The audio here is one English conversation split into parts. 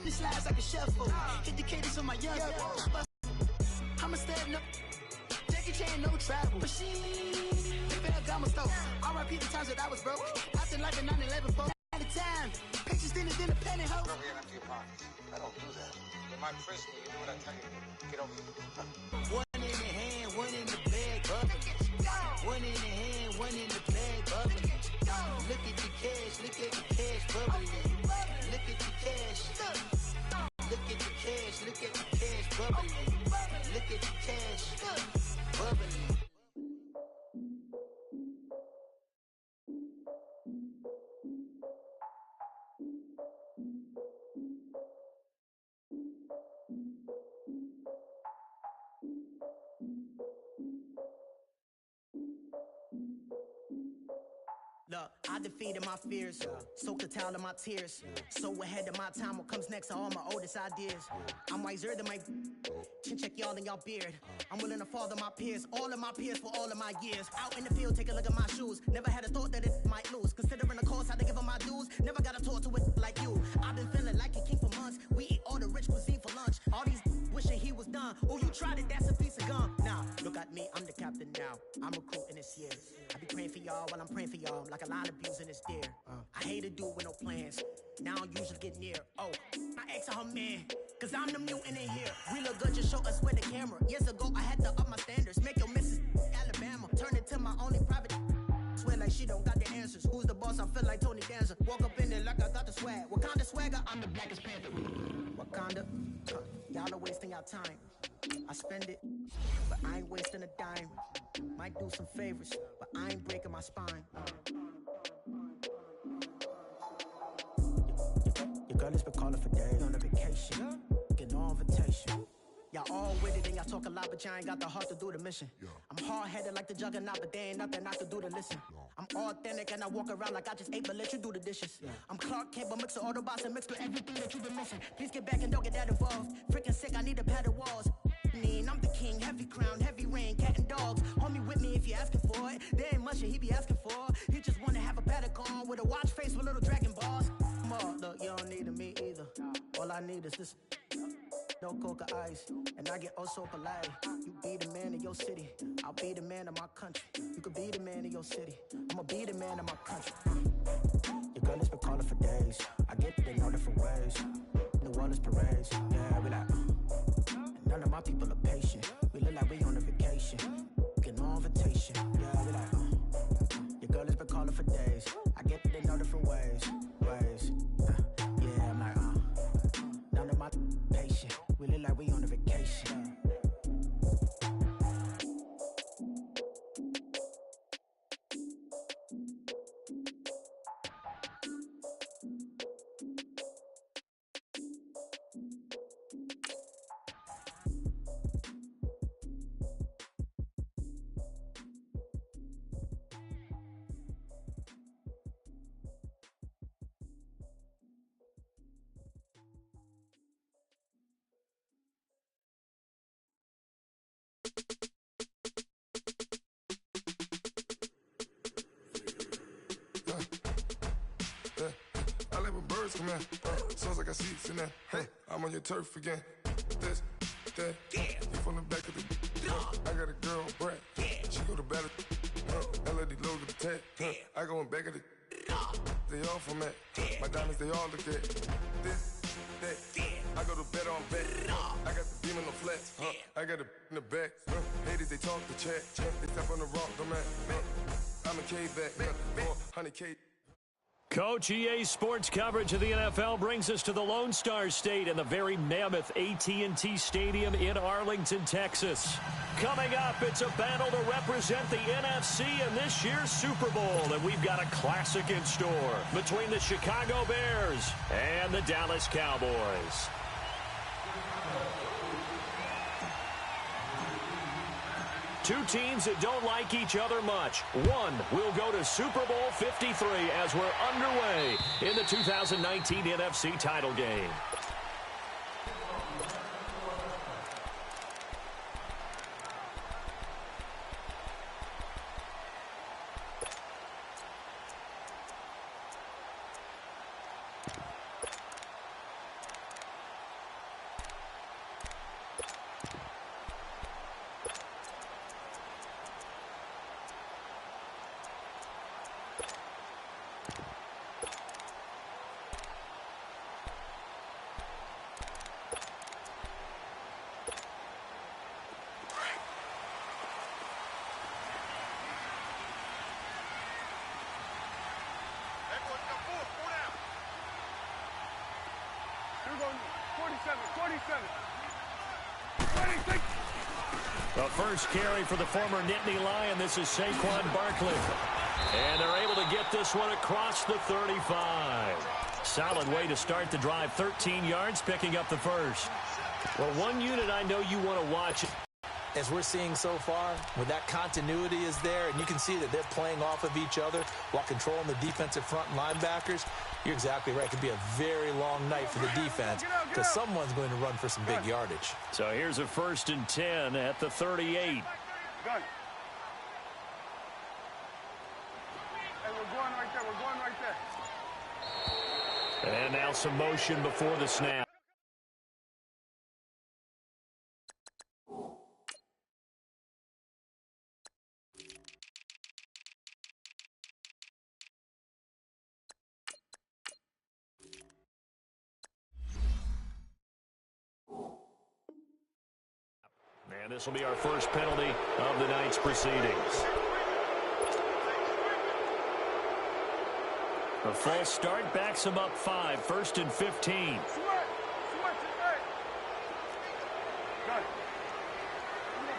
This slides like a shuffle. Hit the cadence on my young. I'ma step no. Jackie Chan, no travel. Machine. Ferragamo stove. R.I.P. the times that I was broke. Acting like a 9/11 folk. At a time. Pictures thinner than a penny hoe. Don't get empty your pockets. I don't do that. In my prison, you do what I tell you. Get over it. One in the hand, one in the bag, bubbling. One in the hand, one in the bag, bubbling. Look at the cash, look at the cash, bubbling. Look at the cash. Look at the cash, look at the cash, bubbling. Look at the cash, bubbling. Look, I defeated my fears, soaked a towel in my tears. So ahead of my time, what comes next are all my oldest ideas. I'm wiser than my chin check y'all in y'all beard. I'm willing to father my peers, all of my peers for all of my years. Out in the field, take a look at my shoes. Never had a thought that it might lose. Considering the cost, how to give them my dues. Never got a talk to it like you. I've been feeling like a king for months. We eat all the rich cuisine for lunch. All these wishing he was done. Oh, you tried it, that's a piece of gum. Now, look at me, I'm the captain now. I'm recruiting this year. I be praying for y'all while I'm praying for y'all. Like a line of abusing this deer. I hate to do it with no plans. Now I usually get near. Oh, I ask her man, cause I'm the mutant in here. We look good, just show us where the camera. Years ago, I had to up my standards. Make your missus Alabama. Turn it to my only private. Swear like she don't got the answers. Who's the boss? I feel like Tony Danza. Walk up in there like I got the swag. Wakanda swagger, I'm the blackest panther. Wakanda, y'all are wasting your time. I spend it, but I ain't wasting a dime. Might do some favors, but I ain't breaking my spine. Your girl has been calling for days on a vacation. Get no invitation. Y'all all with it and y'all talk a lot, but y'all ain't got the heart to do the mission. I'm hard-headed like the juggernaut, but there ain't nothing I can do to listen. I'm authentic and I walk around like I just ate, but let you do the dishes. I'm Clark Kent, but mix the Autobots and mix with everything that you've been missing. Please get back and don't get that involved. Freaking sick, I need a padded walls. I'm the king, heavy crown, heavy rain, cat and dogs. Homie with me if you're asking for it. There ain't much that he be asking for. He just wanna have a paddock on with a watch face with little dragon balls. Look, you don't need me either. All I need is this. No coca ice, and I get oh so polite. You be the man of your city, I'll be the man of my country. You could be the man of your city, I'ma be the man of my country. Your girl has been calling for days. I get it in all different ways. New Orleans parades, yeah, we like. And none of my people are patient. We look like we on a vacation. Get no invitation, yeah, we like. Your girl has been calling for days. I get it in all different ways. Yeah, I'm like, none of my patient. We look like we on a vacation. I like when birds come in. Sounds like I seats in there. Hey, I'm on your turf again. This, that, you from the back of the. I got a girl, Brad. She go to battle. LAD low to the tag. I go in back of the. They all from that. My diamonds, they all look at. This, that. I go to bed on bed. I got the beam in the flats. I got it in the back. Haters, they talk the chat. They step on the rock, I'm at. I'm a K-back. 400K. Coach, EA Sports coverage of the NFL brings us to the Lone Star State and the very mammoth AT&T Stadium in Arlington, Texas. Coming up, it's a battle to represent the NFC in this year's Super Bowl, and we've got a classic in store between the Chicago Bears and the Dallas Cowboys. Two teams that don't like each other much. One will go to Super Bowl 53 as we're underway in the 2019 NFC title game. The first carry for the former Nittany Lion. This is Saquon Barkley. And they're able to get this one across the 35. Solid way to start the drive. 13 yards, picking up the first. Well, one unit I know you want to watch. As we're seeing so far, when that continuity is there, and you can see that they're playing off of each other while controlling the defensive front and linebackers, you're exactly right. It could be a very long night for the defense because someone's going to run for some big yardage. So here's a 1st and 10 at the 38. Hey, we're going right there. We're going right there. And now some motion before the snap. And this will be our first penalty of the night's proceedings. A false start backs him up 5, 1st and 15. Good.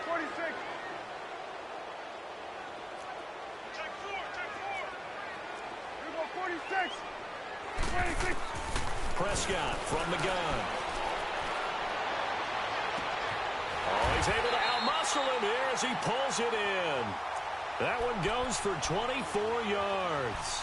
46. Take 4. Here we go, 46. 26. Prescott from the gun. Oh, he's able to outmuscle him here as he pulls it in. That one goes for 24 yards.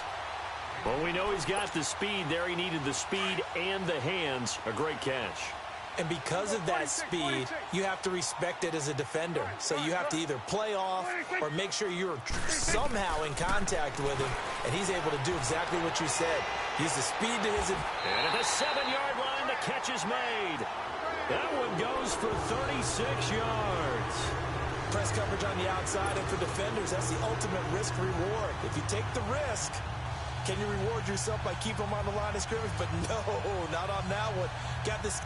Well, we know he's got the speed there. He needed the speed and the hands. A great catch. And because of that speed, you have to respect it as a defender. So you have to either play off or make sure you're somehow in contact with him, and he's able to do exactly what you said. Use the speed to his advantage. And at the 7-yard line, the catch is made. That one goes for 36 yards. Press coverage on the outside, and for defenders, that's the ultimate risk-reward. If you take the risk, can you reward yourself by keeping them on the line of scrimmage? But no, not on that one. Got this.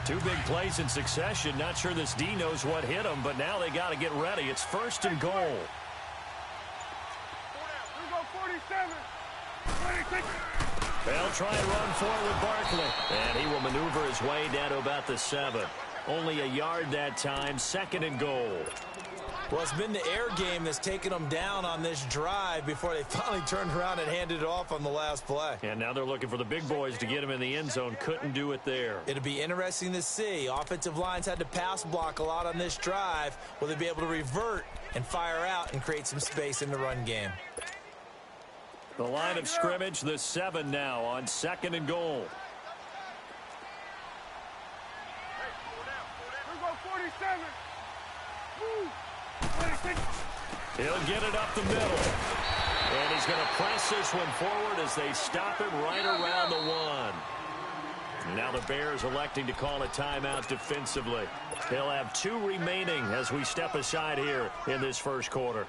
2 big plays in succession. Not sure this D knows what hit him, but now they got to get ready. It's 1st and goal. Here we go, 47. 26. They'll try and run forward with Barkley. And he will maneuver his way down to about the 7. Only a yard that time. 2nd and goal. Well, it's been the air game that's taken them down on this drive before they finally turned around and handed it off on the last play. And now they're looking for the big boys to get him in the end zone. Couldn't do it there. It'll be interesting to see. Offensive lines had to pass block a lot on this drive. Will they be able to revert and fire out and create some space in the run game? The line of scrimmage, the 7 now on 2nd and goal. Here we go, 47. Woo. 26. He'll get it up the middle. And he's going to press this one forward as they stop him right around the 1. Now the Bears electing to call a timeout defensively. They'll have 2 remaining as we step aside here in this first quarter.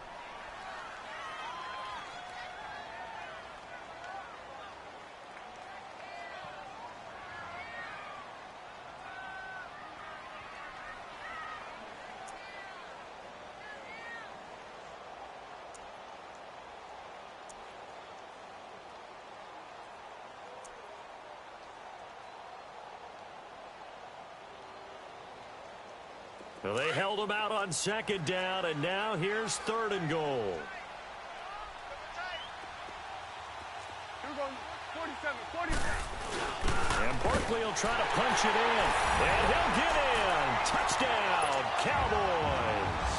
Well, they held him out on 2nd down, and now here's 3rd and goal. Here we go, 47, 47. And Barkley will try to punch it in. And he'll get in. Touchdown, Cowboys.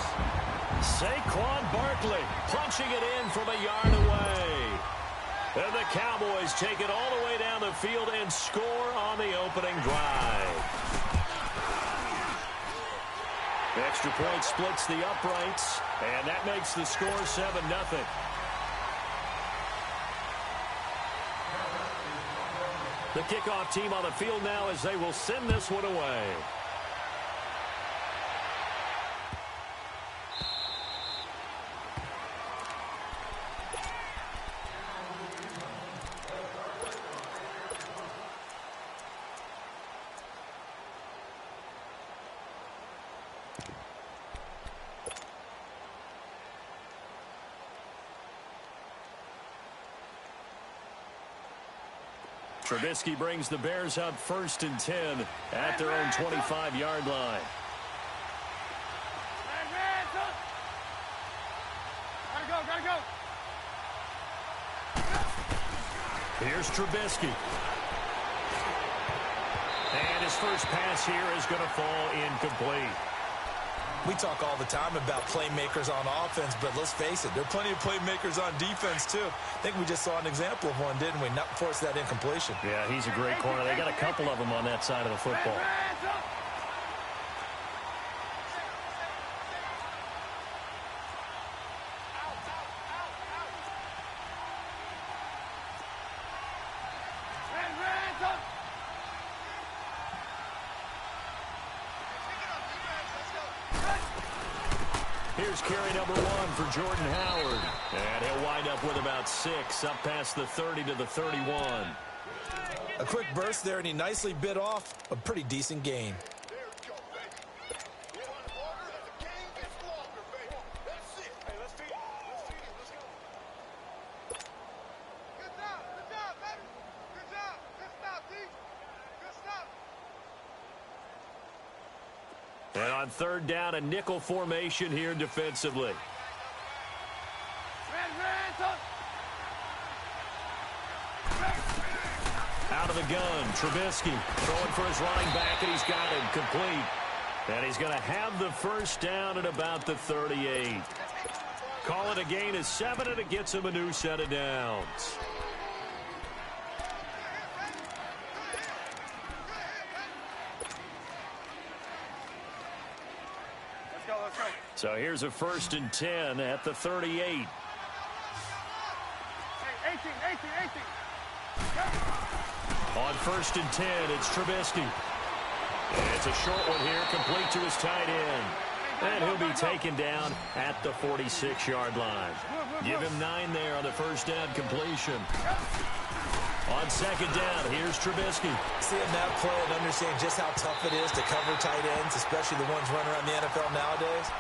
Saquon Barkley punching it in from a yard away. And the Cowboys take it all the way down the field and score on the opening drive. Extra point splits the uprights, and that makes the score 7-0. The kickoff team on the field now as they will send this one away. Trubisky brings the Bears up 1st and 10 at their own 25-yard line. Gotta go. Here's Trubisky. And his first pass here is going to fall incomplete. We talk all the time about playmakers on offense, but let's face it, there are plenty of playmakers on defense, too. I think we just saw an example of one, didn't we? Not force that incompletion. Yeah, he's a great corner. They got a couple of them on that side of the football. Here's carry number 1 for Jordan Howard. And he'll wind up with about 6, up past the 30 to the 31. A quick burst there, and he nicely bit off a pretty decent gain. And on 3rd down, a nickel formation here defensively. Out of the gun, Trubisky throwing for his running back, and he's got him complete. And he's going to have the first down at about the 38. Call it a gain of 7, and it gets him a new set of downs. Let's go. So here's a 1st and 10 at the 38. Hey, 18. On 1st and 10, it's Trubisky. And it's a short one here, complete to his tight end. And he'll be taken down at the 46-yard line. Give him 9 there on the first down completion. On 2nd down, here's Trubisky. Seeing that play and understanding just how tough it is to cover tight ends, especially the ones running around the NFL nowadays,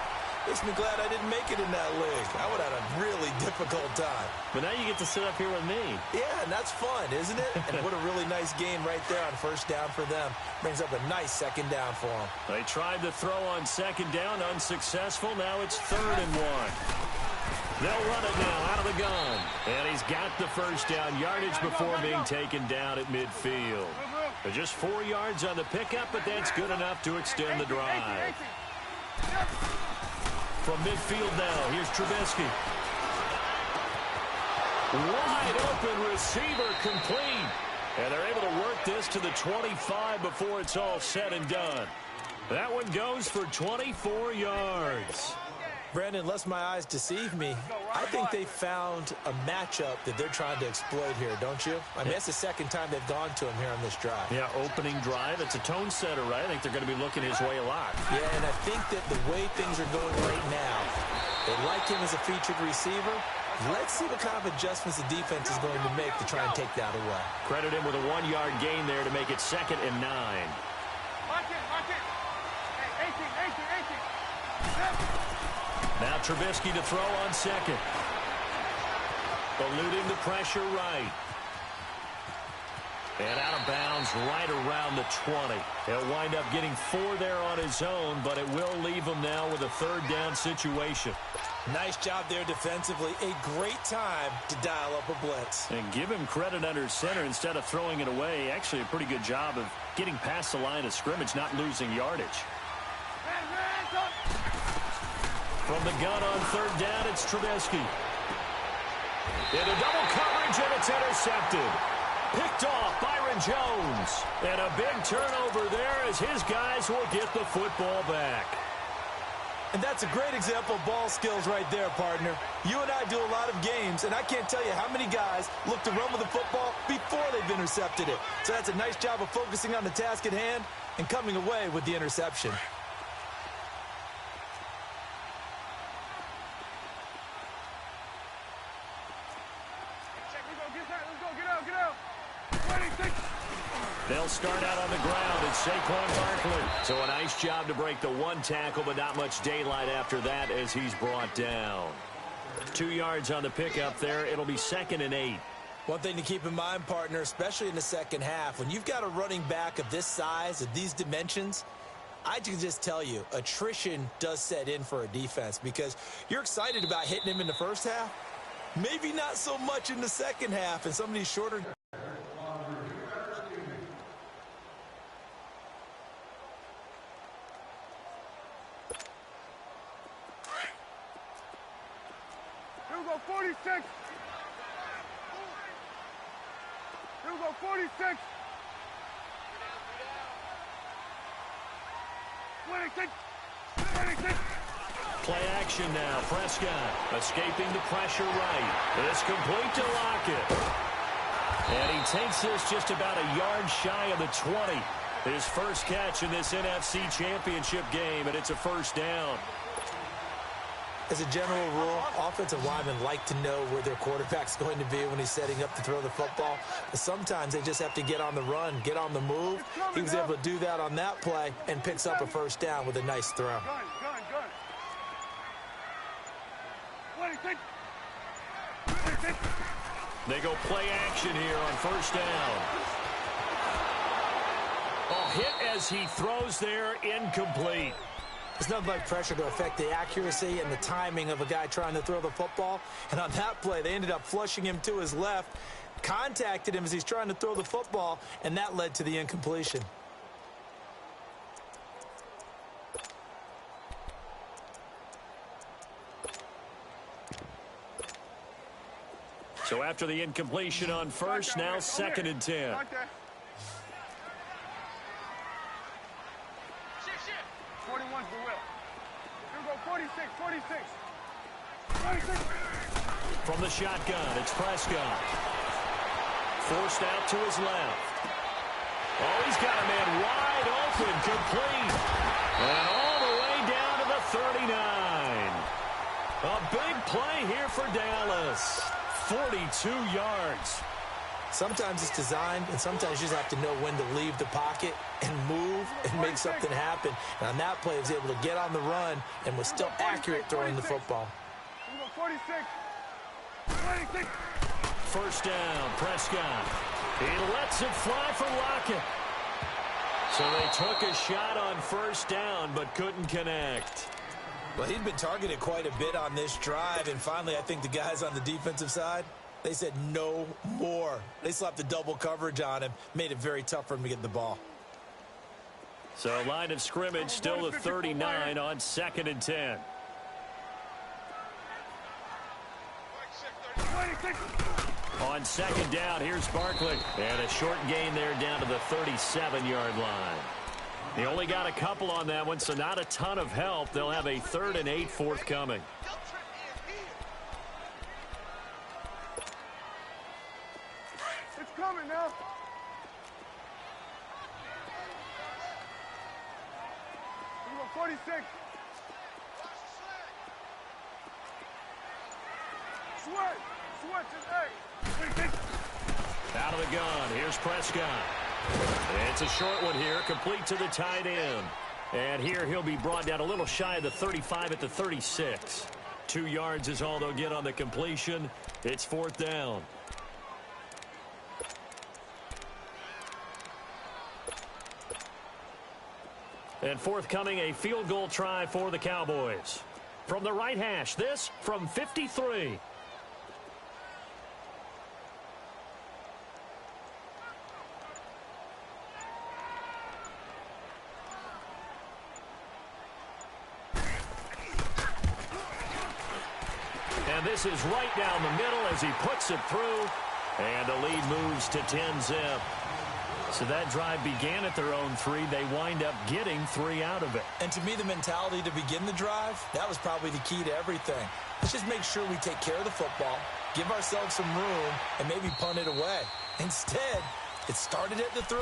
makes me glad I didn't make it in that league. I would have had a really difficult time. But now you get to sit up here with me. Yeah, and that's fun, isn't it? And what a really nice game right there on 1st down for them. Brings up a nice 2nd down for them. They tried to throw on 2nd down, unsuccessful. Now it's 3rd and 1. They'll run it now out of the gun. And he's got the first down yardage before being taken down at midfield. They're just 4 yards on the pickup, but that's good enough to extend the drive. From midfield now, here's Trubisky. Wide open receiver complete. And they're able to work this to the 25 before it's all said and done. That one goes for 24 yards. Brandon, unless my eyes deceive me, I think they found a matchup that they're trying to exploit here, don't you? I mean, that's the 2nd time they've gone to him here on this drive. Yeah, opening drive. It's a tone setter, right? I think they're going to be looking his way a lot. Yeah, and I think that the way things are going right now, they like him as a featured receiver. Let's see what kind of adjustments the defense is going to make to try and take that away. Credit him with a 1-yard gain there to make it 2nd and 9. Mark it. Hey, 18. Now Trubisky to throw on 2nd. Eluding the pressure right. And out of bounds right around the 20. He'll wind up getting 4 there on his own, but it will leave him now with a 3rd down situation. Nice job there defensively. A great time to dial up a blitz. And give him credit under center instead of throwing it away. Actually a pretty good job of getting past the line of scrimmage, not losing yardage. From the gun on 3rd down, it's Trubisky. Into double coverage, and it's intercepted. Picked off Byron Jones. And a big turnover there as his guys will get the football back. And that's a great example of ball skills right there, partner. You and I do a lot of games, and I can't tell you how many guys look to run with the football before they've intercepted it. So that's a nice job of focusing on the task at hand and coming away with the interception. They'll start out on the ground. It's Saquon Barkley. So a nice job to break the 1 tackle, but not much daylight after that as he's brought down. 2 yards on the pickup there. It'll be 2nd and 8. One thing to keep in mind, partner, especially in the second half, when you've got a running back of this size, of these dimensions, I can just tell you, attrition does set in for a defense because you're excited about hitting him in the first half. Maybe not so much in the second half, and some of these shorter... Here we go, 46. Here we go, 46. 26. 26. Play action now. Prescott escaping the pressure right. It's complete to Lockett. And he takes this just about a yard shy of the 20. His first catch in this NFC Championship game, and it's a first down. As a general rule, offensive linemen like to know where their quarterback's going to be when he's setting up to throw the football. But sometimes they just have to get on the run, get on the move. He was able to do that on that play and picks up a first down with a nice throw. Gun. 26. 26. They go play action here on first down. A hit as he throws there, incomplete. It's nothing like pressure to affect the accuracy and the timing of a guy trying to throw the football. And on that play, they ended up flushing him to his left, contacted him as he's trying to throw the football, and that led to the incompletion. So after the incompletion on first, now 2nd and 10. 41's the will. Here we go, 46, 46. 46. From the shotgun, it's Prescott. Forced out to his left. Oh, he's got a man wide open, complete. And all the way down to the 39. A big play here for Dallas. 42 yards. Sometimes it's designed, and sometimes you just have to know when to leave the pocket and move and make something happen. And on that play, he was able to get on the run and was still accurate throwing the football. 46. 26. First down, Prescott. He lets it fly for Lockett. So they took a shot on first down, but couldn't connect. Well, he'd been targeted quite a bit on this drive, and finally I think the guys on the defensive side, they said no more. They slapped the double coverage on him, made it very tough for him to get the ball. So line of scrimmage still the 39 on 2nd and 10. 26. On 2nd down, here's Barkley. And a short gain there down to the 37-yard line. They only got a couple on that one, so not a ton of help. They'll have a 3rd and 8 forthcoming. It's coming now. We go 46. Switch is 8. 26. Out of the gun, here's Prescott. It's a short one here, complete to the tight end. And here he'll be brought down a little shy of the 35 at the 36. 2 yards is all they'll get on the completion. It's 4th down. And forthcoming, a field goal try for the Cowboys. From the right hash, this from 53. And this is right down the middle as he puts it through. And the lead moves to 10-zip. So that drive began at their own 3. They wind up getting 3 out of it. And to me, the mentality to begin the drive, that was probably the key to everything. Let's just make sure we take care of the football, give ourselves some room, and maybe punt it away. Instead, it started at the 3,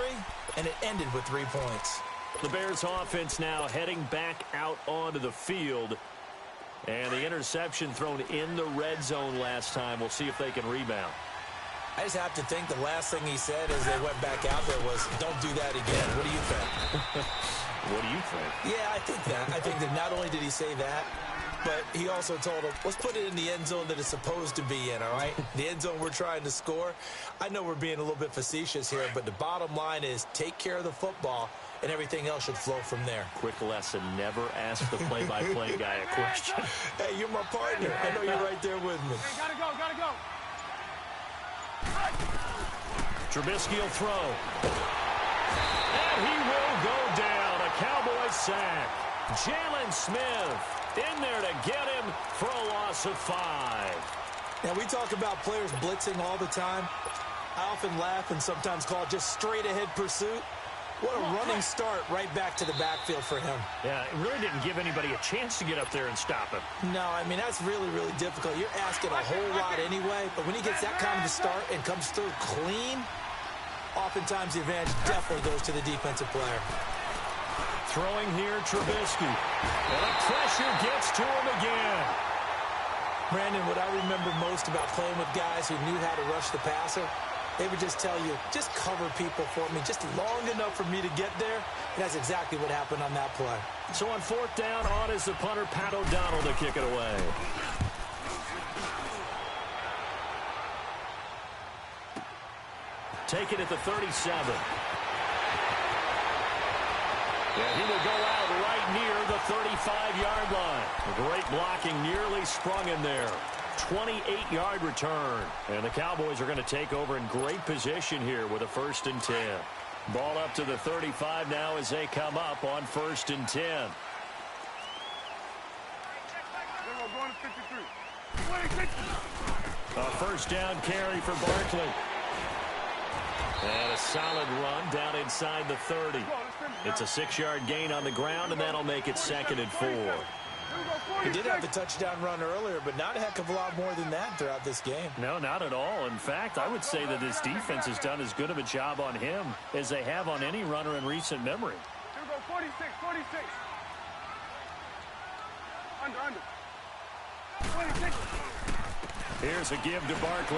and it ended with 3 points. The Bears offense now heading back out onto the field. And the interception thrown in the red zone last time. We'll see if they can rebound. I just have to think the last thing he said as they went back out there was, don't do that again. What do you think? What do you think? Yeah, I think that. I think that not only did he say that, but he also told him, let's put it in the end zone that it's supposed to be in, all right? The end zone we're trying to score. I know we're being a little bit facetious here, but the bottom line is take care of the football, and everything else should flow from there. Quick lesson, never ask the play-by-play guy a question. Hey, you're my partner. I know you're right there with me. Hey, gotta go, gotta go. Trubisky will throw. And he will go down. A Cowboys sack. Jalen Smith in there to get him for a loss of 5. Now, we talk about players blitzing all the time. I often laugh and sometimes call it just straight-ahead pursuit. What a running start right back to the backfield for him. Yeah, it really didn't give anybody a chance to get up there and stop him. No, I mean, that's really, really difficult. You're asking a whole lot anyway, but when he gets that kind of a start and comes through clean, oftentimes the advantage definitely goes to the defensive player. Throwing here, Trubisky. And the pressure gets to him again. Brandon, what I remember most about playing with guys who knew how to rush the passer, they would just tell you, just cover people for me, just long enough for me to get there. And that's exactly what happened on that play. So on 4th down, on is the punter, Pat O'Donnell, to kick it away. Take it at the 37. Yeah, he will go out right near the 35-yard line. Great blocking, nearly sprung in there. 28-yard return. And the Cowboys are going to take over in great position here with a 1st and 10. Ball up to the 35 now as they come up on 1st and 10. There we go, going to 53. 26. A 1st down carry for Barkley. And a solid run down inside the 30. It's a 6-yard gain on the ground, and that'll make it 2nd and 4. He did have the touchdown run earlier, but not a heck of a lot more than that throughout this game. No, not at all. In fact, I would say that this defense has done as good of a job on him as they have on any runner in recent memory. Here we go, 46, 46. Under. 26. Here's a give to Barkley.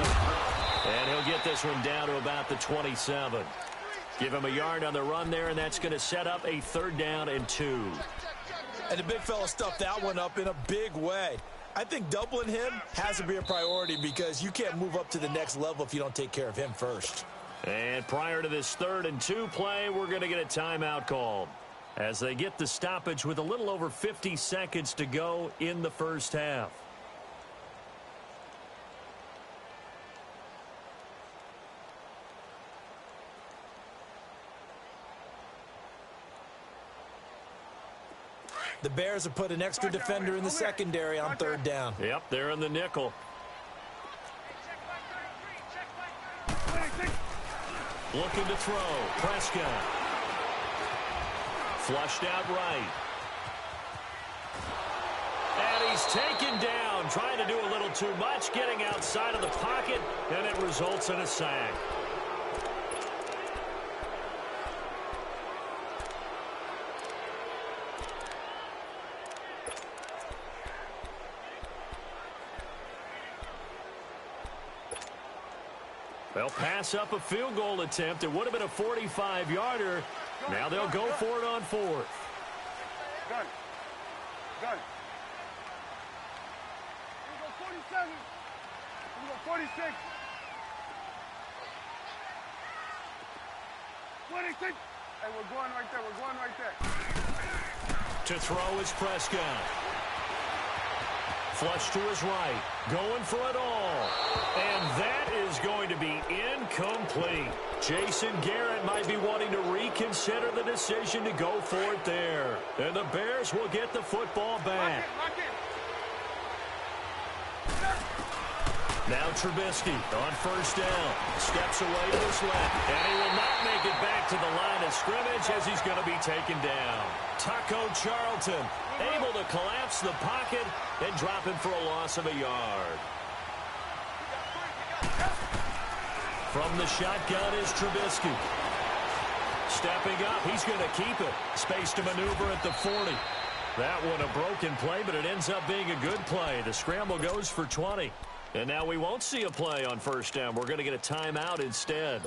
And he'll get this one down to about the 27. Give him a yard on the run there, and that's going to set up a 3rd down and 2. And the big fella stuffed that one up in a big way. I think doubling him has to be a priority because you can't move up to the next level if you don't take care of him first. And prior to this 3rd and 2 play, we're going to get a timeout called as they get the stoppage with a little over 50 seconds to go in the 1st half. The Bears have put an extra defender in the secondary on 3rd down. Yep, they're in the nickel. Looking to throw. Prescott. Flushed out right. And he's taken down, trying to do a little too much, getting outside of the pocket, and it results in a sack. They'll pass up a field goal attempt. It would have been a 45-yarder. Now they'll go for it on 4th. Done. Here we go, 47. Here we go, 46. 26. Hey, we're going right there. To throw is Prescott. Flush to his right. Going for it all. And that is going to be incomplete. Jason Garrett might be wanting to reconsider the decision to go for it there. And the Bears will get the football back. Lock it. Now Trubisky on 1st down. Steps away to his left. And he will not make it back to the line of scrimmage as he's going to be taken down. Taco Charlton able to collapse the pocket and drop him for a loss of a yard. From the shotgun is Trubisky. Stepping up, he's going to keep it. Space to maneuver at the 40. That one a broken play, but it ends up being a good play. The scramble goes for 20. And now we won't see a play on 1st down. We're going to get a timeout instead,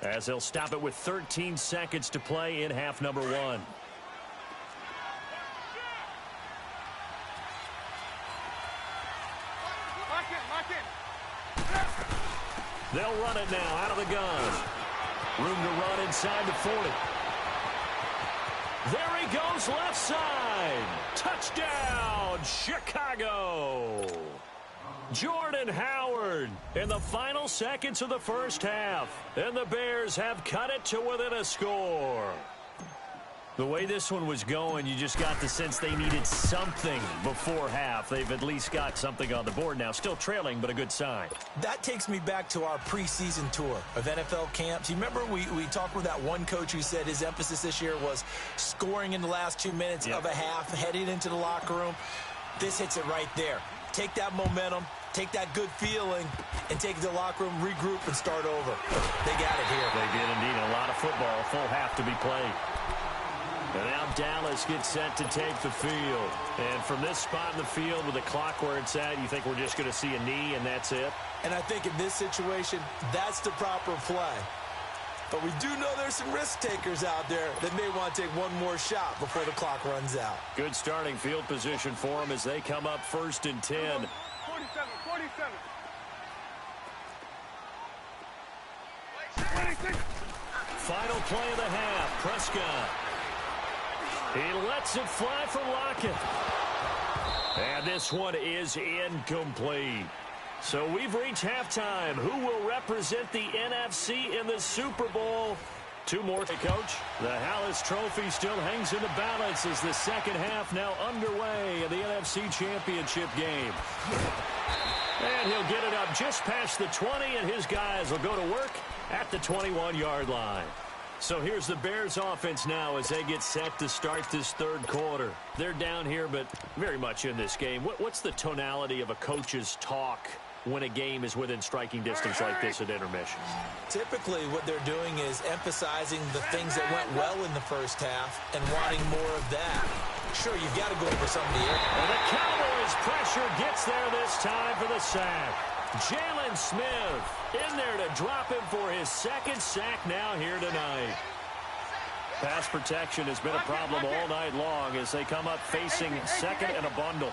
as they'll stop it with 13 seconds to play in half number 1. They'll run it now out of the gun. Room to run inside the 40. There he goes, left side. Touchdown, Chicago. Jordan Howard in the final seconds of the first half. And the Bears have cut it to within a score. The way this one was going, you just got the sense they needed something before half. They've at least got something on the board now. Still trailing, but a good sign. That takes me back to our preseason tour of NFL camps. You remember we talked with that one coach who said his emphasis this year was scoring in the last 2 minutes of a half, heading into the locker room. This hits it right there. Take that momentum, take that good feeling, and take it to the locker room, regroup, and start over. They got it here. They did indeed. A lot of football, a full half to be played. And now Dallas gets set to take the field. And from this spot in the field with the clock where it's at, you think we're just going to see a knee and that's it? And I think in this situation, that's the proper play. But we do know there's some risk takers out there that may want to take one more shot before the clock runs out. Good starting field position for them as they come up 1st and 10. 47. Final play of the half. Prescott. He lets it fly for Lockett. And this one is incomplete. So we've reached halftime. Who will represent the NFC in the Super Bowl? 2 more to coach. The Hallis Trophy still hangs in the balance as the second half now underway in the NFC Championship game. And he'll get it up just past the 20, and his guys will go to work at the 21-yard line. So here's the Bears offense now as they get set to start this third quarter. They're down here, but very much in this game. What's the tonality of a coach's talk when a game is within striking distance like this at intermission? Typically, what they're doing is emphasizing the things that went well in the first half and wanting more of that. Sure, you've got to go over some of the air. And the Cowboys' pressure gets there this time for the sack. Jalen Smith in there to drop him for his second sack now here tonight. Pass protection has been a problem all night long as they come up facing second and a bundle.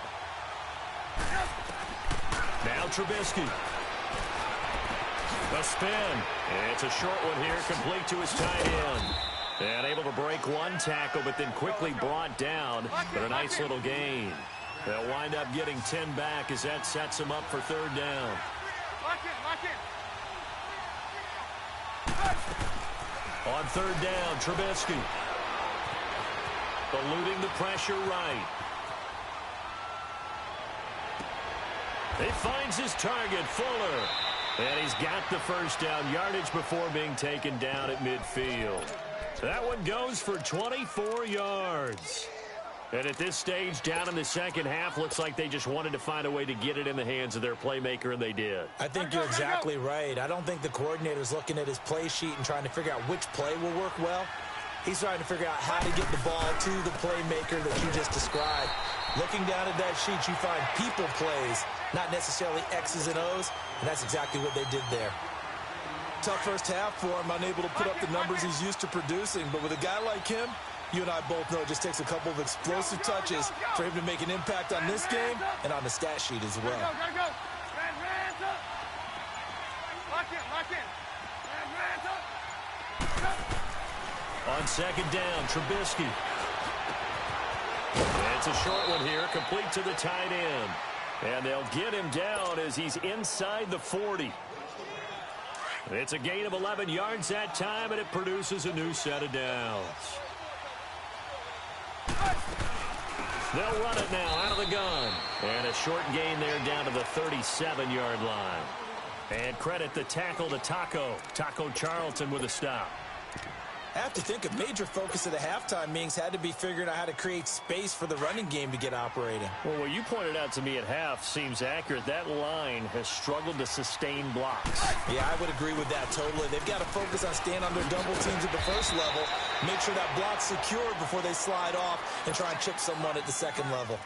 Now Trubisky. A spin. It's a short one here, complete to his tight end. And able to break one tackle, but then quickly brought down. But a nice little gain. They'll wind up getting 10 back as that sets them up for third down. Lock in. On third down, Trubisky. Eluding the pressure right. He finds his target, Fuller. And he's got the first down yardage before being taken down at midfield. That one goes for 24 yards. And at this stage, down in the second half, looks like they just wanted to find a way to get it in the hands of their playmaker, and they did. I think you're exactly right. I don't think the coordinator's looking at his play sheet and trying to figure out which play will work well. He's trying to figure out how to get the ball to the playmaker that you just described. Looking down at that sheet, you find people plays, not necessarily X's and O's, and that's exactly what they did there. Tough first half for him, unable to put up the numbers he's used to producing, but with a guy like him, you and I both know it just takes a couple of explosive touches for him to make an impact on this game and on the stat sheet as well. Gotta go. Hands up. Lock in. Hands up. On second down, Trubisky. It's a short one here, complete to the tight end. And they'll get him down as he's inside the 40. It's a gain of 11 yards that time, and it produces a new set of downs. They'll run it now out of the gun. And a short gain there down to the 37-yard line. And credit the tackle to Taco Charlton with a stop. I have to think a major focus of the halftime meetings had to be figuring out how to create space for the running game to get operating. Well, what you pointed out to me at half seems accurate. That line has struggled to sustain blocks. Yeah, I would agree with that totally. They've got to focus on staying on their double teams at the first level, make sure that block's secured before they slide off and try and chip someone at the second level.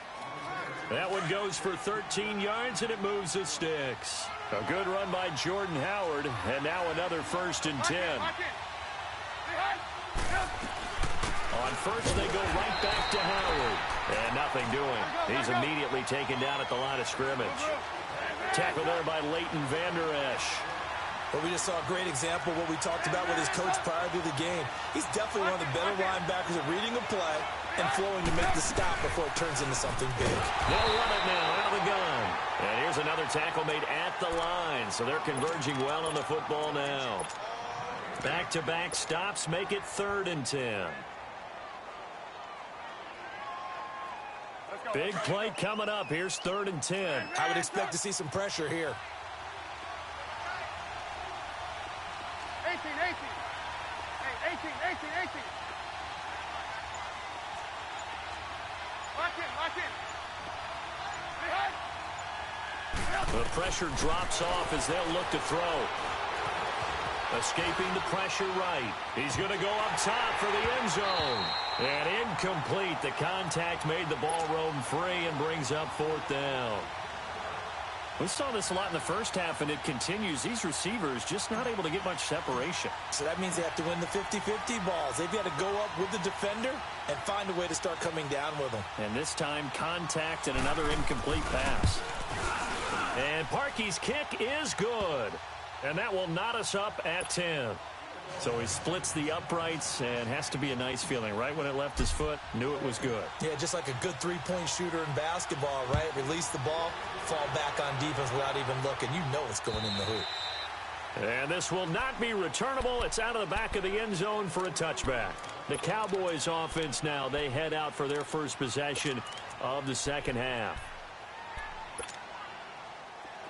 That one goes for 13 yards, and it moves the sticks. A good run by Jordan Howard, and now another 1st and 10. On first, they go right back to Howard. And nothing doing. He's immediately taken down at the line of scrimmage. Tackle there by Leighton Vander Esch. Well, we just saw a great example of what we talked about with his coach prior to the game. He's definitely one of the better linebackers at reading a play and flowing to make the stop before it turns into something big. They'll run it now out of the gun. And here's another tackle made at the line, so they're converging well on the football now. Back-to-back stops make it 3rd and 10. Big play coming up. Here's 3rd and 10. I would expect to see some pressure here. 18. Hey, 18. Lock in. The pressure drops off as they'll look to throw. Escaping the pressure right. He's going to go up top for the end zone. And incomplete. The contact made the ball roam free and brings up 4th down. We saw this a lot in the first half, and it continues. These receivers just not able to get much separation. So that means they have to win the 50-50 balls. They've got to go up with the defender and find a way to start coming down with them. And this time, contact and another incomplete pass. And Parkey's kick is good. And that will knot us up at 10. So he splits the uprights, and has to be a nice feeling. Right when it left his foot, knew it was good. Yeah, just like a good three-point shooter in basketball, right? Release the ball, fall back on defense without even looking. You know it's going in the hoop. And this will not be returnable. It's out of the back of the end zone for a touchback. The Cowboys offense now, they head out for their first possession of the second half.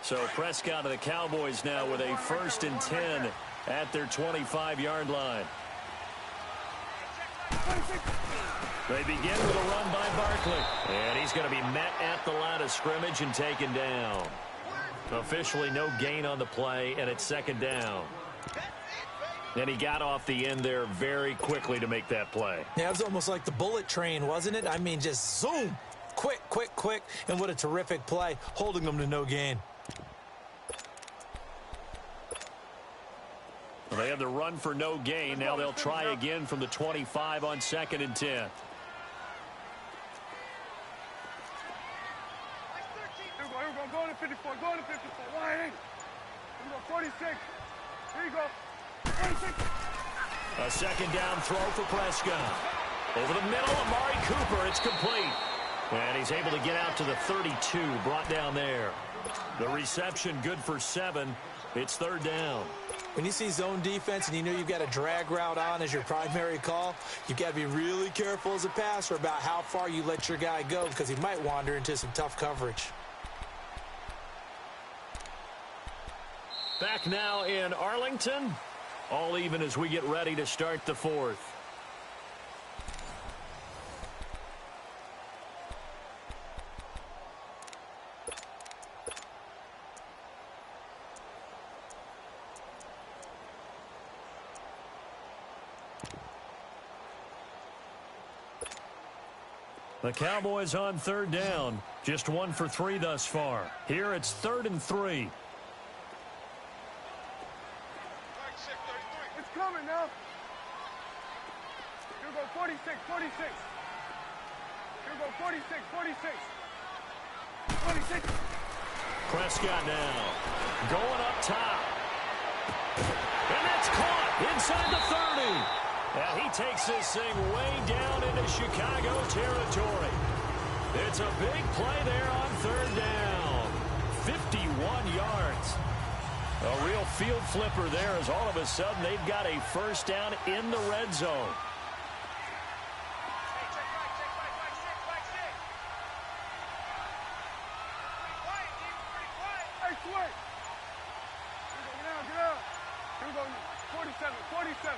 So Prescott of the Cowboys now with a 1st and 10 at their 25-yard line. They begin with a run by Barkley. And he's going to be met at the line of scrimmage and taken down. Officially no gain on the play, and it's 2nd down. And he got off the end there very quickly to make that play. Yeah, it was almost like the bullet train, wasn't it? I mean, just zoom. Quick. And what a terrific play, holding them to no gain. Well, they had the run for no gain. Now they'll try again from the 25 on 2nd and 10. Here we go. Go to 54. Wide. Here we go. 46. Here you go. 46. A 2nd down throw for Prescott. Over the middle, Amari Cooper. It's complete. And he's able to get out to the 32, brought down there. The reception good for 7. It's 3rd down. When you see zone defense and you know you've got a drag route on as your primary call, you've got to be really careful as a passer about how far you let your guy go, because he might wander into some tough coverage. Back now in Arlington. All even as we get ready to start the 4th. The Cowboys on 3rd down. Just 1 for 3 thus far. Here it's 3rd and 3. It's coming now. Here we go. 46. Here we go. 46. Prescott now going up top. And that's caught inside the 30. Now he takes this thing way down into Chicago territory. It's a big play there on 3rd down. 51 yards. A real field flipper there, as all of a sudden they've got a 1st down in the red zone. Hey, Sweat. Get out. Here we go. 47. 46.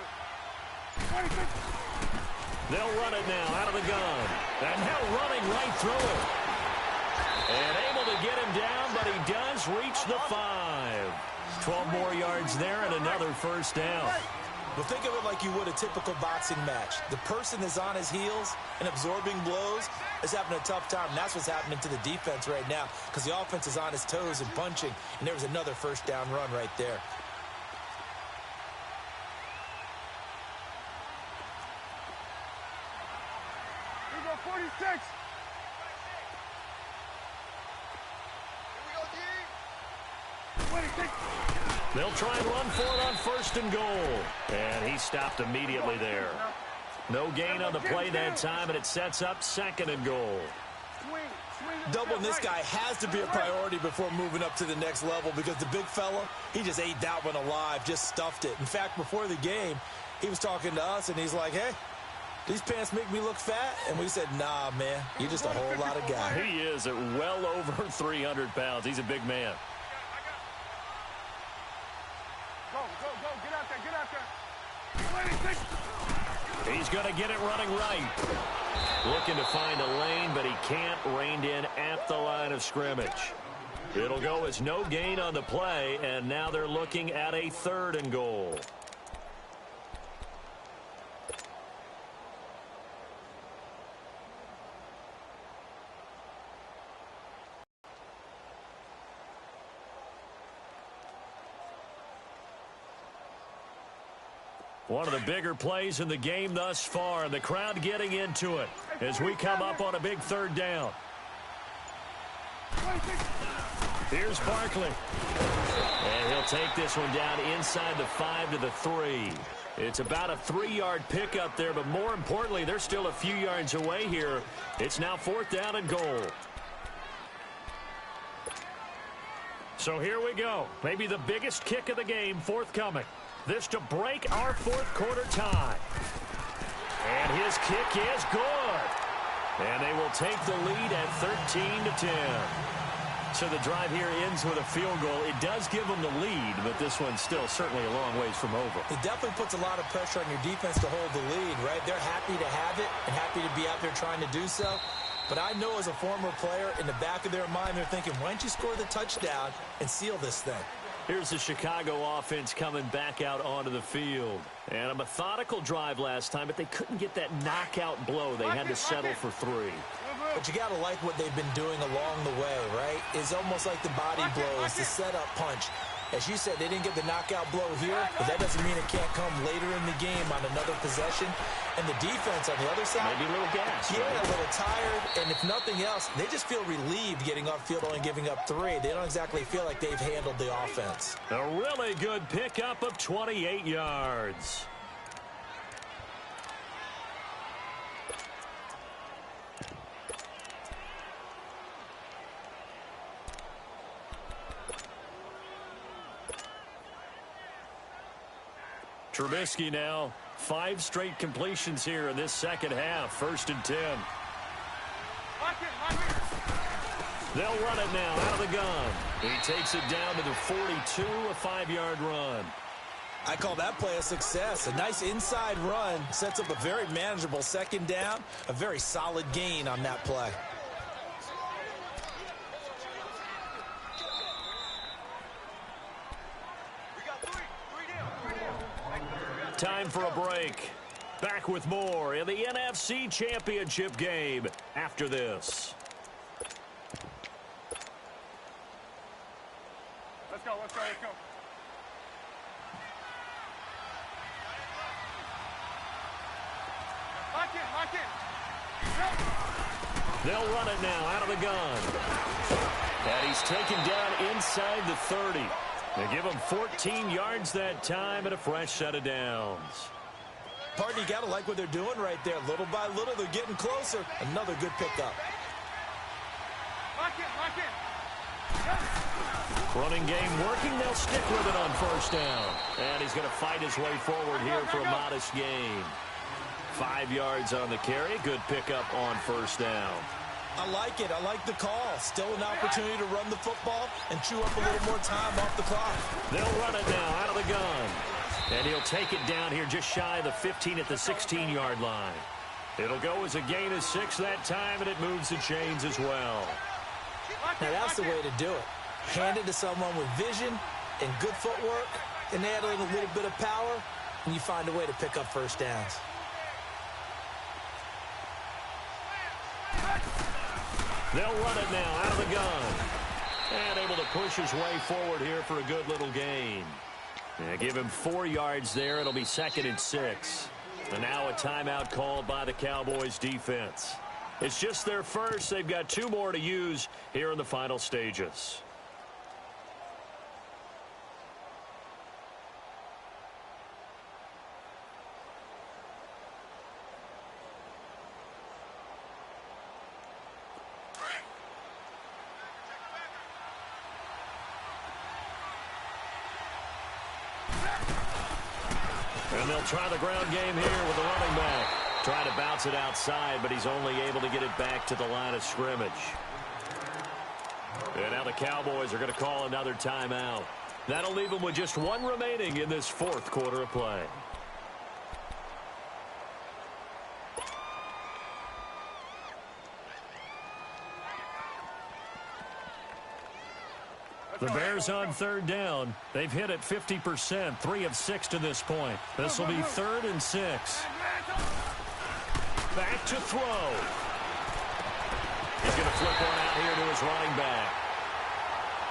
They'll run it now out of the gun. And now running right through it. And able to get him down, but he does reach the 5. 12 more yards there and another 1st down. But think of it like you would a typical boxing match. The person is on his heels and absorbing blows is having a tough time. And that's what's happening to the defense right now, because the offense is on his toes and punching. And there was another 1st down run right there. Here we go. 46. Here we go, D. 26. They'll try and run for it on 1st and goal. And he stopped immediately there. No gain on the play that time, and it sets up 2nd and goal. Doubling this guy has to be a priority before moving up to the next level because the big fella, he just ate that one alive, just stuffed it. In fact, before the game, he was talking to us, and he's like, hey, these pants make me look fat? And we said, nah, man, you're just a whole lot of guy. He is at well over 300 pounds. He's a big man. Go, get out there. He's going to get it running right. Looking to find a lane, but he can't. Reined in at the line of scrimmage. It'll go as no gain on the play, and now they're looking at a 3rd and goal. One of the bigger plays in the game thus far, and the crowd getting into it as we come up on a big 3rd down. Here's Barkley. And he'll take this one down inside the 5 to the 3. It's about a 3-yard pickup there, but more importantly, they're still a few yards away here. It's now 4th down and goal. So here we go. Maybe the biggest kick of the game forthcoming. This to break our 4th quarter tie. And his kick is good. And they will take the lead at 13-10. So the drive here ends with a field goal. It does give them the lead, but this one's still certainly a long ways from over. It definitely puts a lot of pressure on your defense to hold the lead, right? They're happy to have it and happy to be out there trying to do so. But I know as a former player, in the back of their mind, they're thinking, why don't you score the touchdown and seal this thing? Here's the Chicago offense coming back out onto the field. And a methodical drive last time, but they couldn't get that knockout blow. They had to settle for 3. But you got to like what they've been doing along the way, right? It's almost like the body blows, the setup punch. As you said, they didn't get the knockout blow here, but that doesn't mean it can't come later in the game on another possession. And the defense on the other side, maybe a little gas. Yeah, a little tired. And if nothing else, they just feel relieved getting upfield only giving up 3. They don't exactly feel like they've handled the offense. A really good pickup of 28 yards. Trubisky now, 5 straight completions here in this second half. 1st and 10. They'll run it now out of the gun. He takes it down to the 42, a 5-yard run. I call that play a success. A nice inside run sets up a very manageable 2nd down, a very solid gain on that play. Time for a break. Back with more in the NFC Championship game after this. Let's go. Lock it. They'll run it now out of the gun. And he's taken down inside the 30. They give him 14 yards that time and a fresh set of downs. Partner, you got to like what they're doing right there. Little by little, they're getting closer. Another good pickup. Lock it. Running game working. They'll stick with it on 1st down. And he's going to fight his way forward here for a modest gain. 5 yards on the carry. Good pickup on 1st down. I like it. I like the call. Still an opportunity to run the football and chew up a little more time off the clock. They'll run it now out of the gun. And he'll take it down here just shy of the 15 at the 16-yard line. It'll go as a gain of 6 that time, and it moves the chains as well. Now that's the way to do it. Hand it to someone with vision and good footwork, and add in a little bit of power, and you find a way to pick up 1st downs. They'll run it now out of the gun. And able to push his way forward here for a good little gain. Yeah, give him 4 yards there. It'll be 2nd and 6. And now a timeout called by the Cowboys defense. It's just their first. They've got 2 more to use here in the final stages. And they'll try the ground game here with the running back. Trying to bounce it outside, but he's only able to get it back to the line of scrimmage. And now the Cowboys are going to call another timeout. That'll leave them with just one remaining in this fourth quarter of play. The Bears on third down. They've hit it 50%, 3 of 6 to this point. This will be 3rd and 6. Back to throw. He's going to flip one out here to his running back.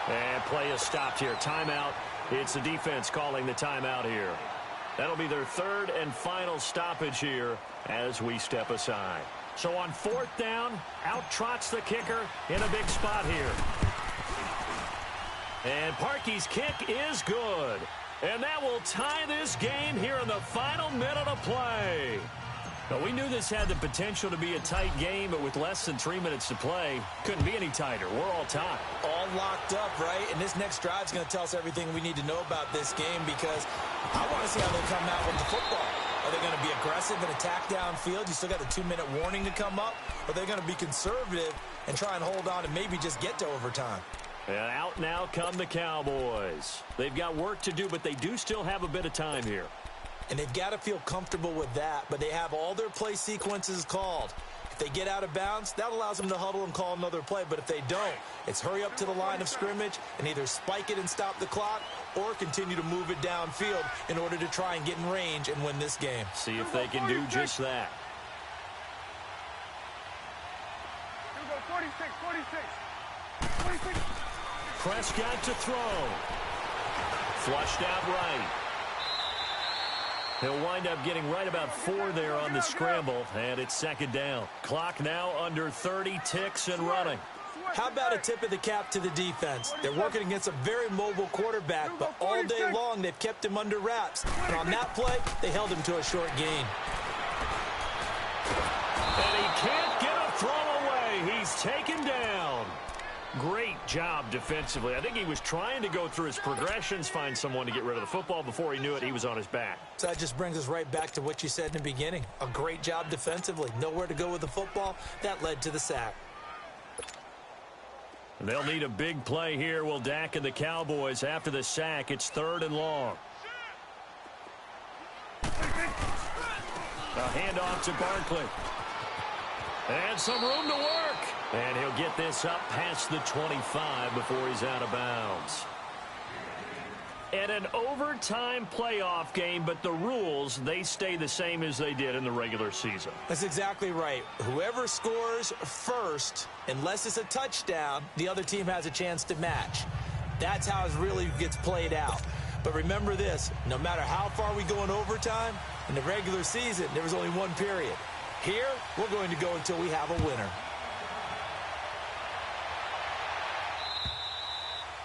And play is stopped here. Timeout. It's the defense calling the timeout here. That'll be their 3rd and final stoppage here as we step aside. So on 4th down, out trots the kicker in a big spot here. And Parkey's kick is good. And that will tie this game here in the final minute of play. Now, we knew this had the potential to be a tight game, but with less than 3 minutes to play, couldn't be any tighter. We're all tied. All locked up, right? And this next drive is going to tell us everything we need to know about this game, because I want to see how they come out with the football. Are they going to be aggressive and attack downfield? You still got the 2-minute warning to come up. Or are they going to be conservative and try and hold on and maybe just get to overtime? And out now come the Cowboys. They've got work to do, but they do still have a bit of time here. And they've got to feel comfortable with that, but they have all their play sequences called. If they get out of bounds, that allows them to huddle and call another play. But if they don't, it's hurry up to the line of scrimmage and either spike it and stop the clock or continue to move it downfield in order to try and get in range and win this game. See if they can do just that. Here we go, 46, 46. 46. Prescott to throw. Flushed out right. He'll wind up getting right about 4 there on the scramble, and it's 2nd down. Clock now under 30 ticks and running. How about a tip of the cap to the defense? They're working against a very mobile quarterback, but all day long they've kept him under wraps. And on that play, they held him to a short gain. And he can't get a throw away. He's taken down. Great job defensively. I think he was trying to go through his progressions, find someone to get rid of the football. Before he knew it, he was on his back. So that just brings us right back to what you said in the beginning. A great job defensively. Nowhere to go with the football. That led to the sack. They'll need a big play here, will Dak and the Cowboys. After the sack, it's 3rd and long. A handoff to Barkley. And some room to work. And he'll get this up past the 25 before he's out of bounds. And an overtime playoff game, but the rules, they stay the same as they did in the regular season. That's exactly right. Whoever scores first, unless it's a touchdown, the other team has a chance to match. That's how it really gets played out. But remember this, no matter how far we go in overtime, in the regular season, there was only one period. Here, we're going to go until we have a winner.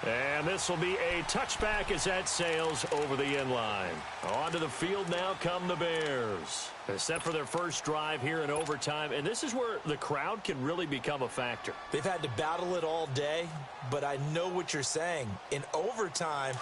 And this will be a touchback as that sails over the end line. Onto the field now come the Bears. Set for their first drive here in overtime, and this is where the crowd can really become a factor. They've had to battle it all day, but I know what you're saying. In overtime,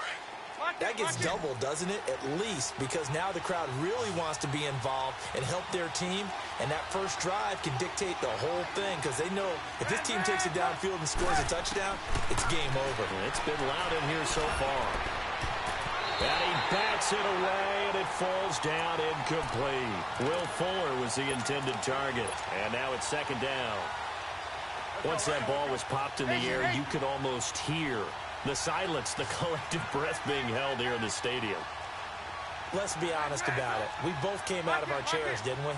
that gets doubled, doesn't it? At least, because now the crowd really wants to be involved and help their team, and that first drive can dictate the whole thing, because they know if this team takes it downfield and scores a touchdown, it's game over. It's been loud in here so far. And he bats it away, and it falls down incomplete. Will Fuller was the intended target, and now it's 2nd down. Once that ball was popped in the air, you could almost hear the silence, the collective breath being held here in the stadium. Let's be honest about it. We both came out of our chairs, didn't we?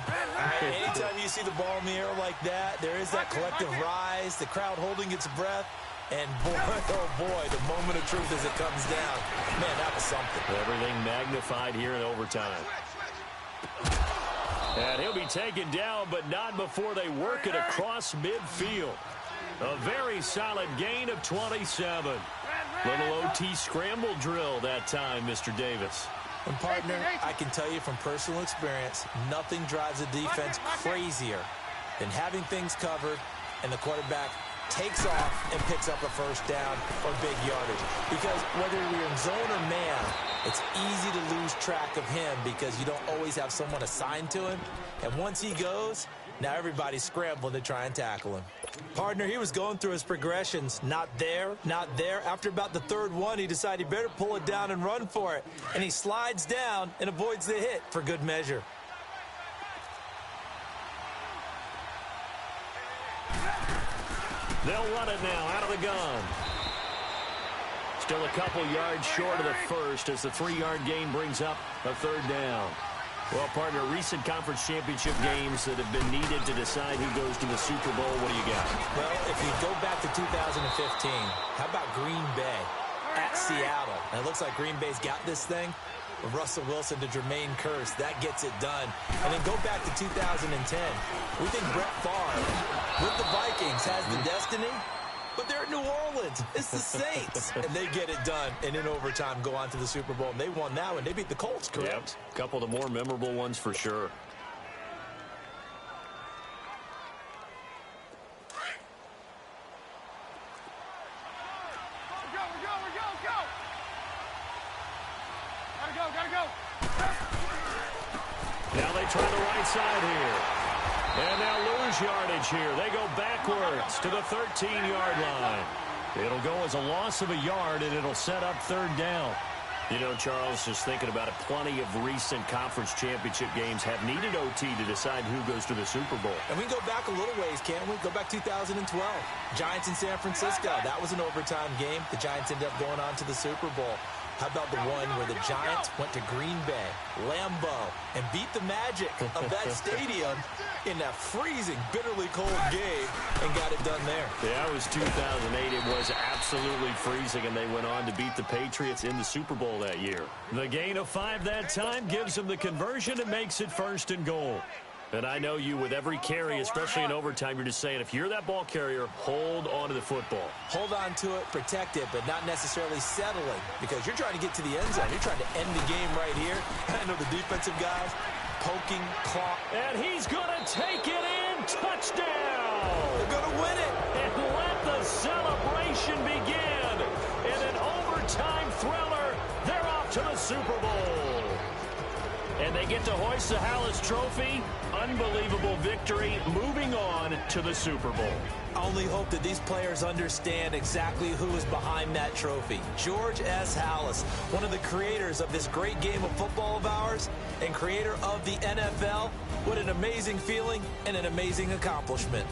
Anytime you see the ball in the air like that, there is that collective rise, the crowd holding its breath, and boy, oh boy, the moment of truth as it comes down. Man, that was something. Everything magnified here in overtime. And he'll be taken down, but not before they work it across midfield. A very solid gain of 27. Little OT scramble drill that time, Mr. Davis. And partner, I can tell you from personal experience, nothing drives a defense crazier than having things covered and the quarterback takes off and picks up a first down or big yardage. Because whether you're in zone or man, It's easy to lose track of him because you don't always have someone assigned to him. And once he goes, now everybody's scrambling to try and tackle him. Partner, he was going through his progressions. Not there, not there. After about the third one, he decided he better pull it down and run for it. And he slides down and avoids the hit for good measure. They'll run it now out of the gun. Still a couple yards short of the first as the 3-yard gain brings up a third down. Well, partner, recent conference championship games that have been needed to decide who goes to the Super Bowl. What do you got? Well, if you go back to 2015, how about Green Bay at Seattle? And it looks like Green Bay's got this thing. From Russell Wilson to Jermaine Kearse, that gets it done. And then go back to 2010. We think Brett Favre with the Vikings has the destiny, but they're in New Orleans. It's the Saints. And they get it done. And in overtime, go on to the Super Bowl. And they won that one. They beat the Colts, correct? Yep. A couple of the more memorable ones for sure. Now they try the right side here. And they'll lose yardage here. They go backwards to the 13-yard line. It'll go as a loss of a yard, and it'll set up third down. You know, Charles, just thinking about it, plenty of recent conference championship games have needed OT to decide who goes to the Super Bowl. And we can go back a little ways, can't we? Go back 2012. Giants in San Francisco. That was an overtime game. The Giants ended up going on to the Super Bowl. How about the one where the Giants went to Green Bay, Lambeau, and beat the magic of that stadium in that freezing, bitterly cold game and got it done there? Yeah, it was 2008. It was absolutely freezing, and they went on to beat the Patriots in the Super Bowl that year. The gain of 5 that time gives them the conversion and makes it 1st and goal. And I know you, with every carry, especially in overtime, you're just saying, if you're that ball carrier, hold on to the football. Hold on to it, protect it, but not necessarily settling, because you're trying to get to the end zone. You're trying to end the game right here. I know the defensive guys poking, claw. And he's going to take it in. Touchdown! They're going to win it. And let the celebration begin. In an overtime thriller, they're off to the Super Bowl. And they get to hoist the Hallis Trophy. Unbelievable victory, moving on to the Super Bowl. I only hope that these players understand exactly who is behind that trophy. George S. Hallis, one of the creators of this great game of football of ours and creator of the NFL. What an amazing feeling and an amazing accomplishment.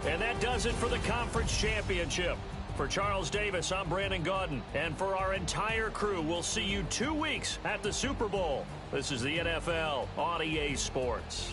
And that does it for the conference championship. For Charles Davis, I'm Brandon Gaudin. And for our entire crew, we'll see you 2 weeks at the Super Bowl. This is the NFL on EA Sports.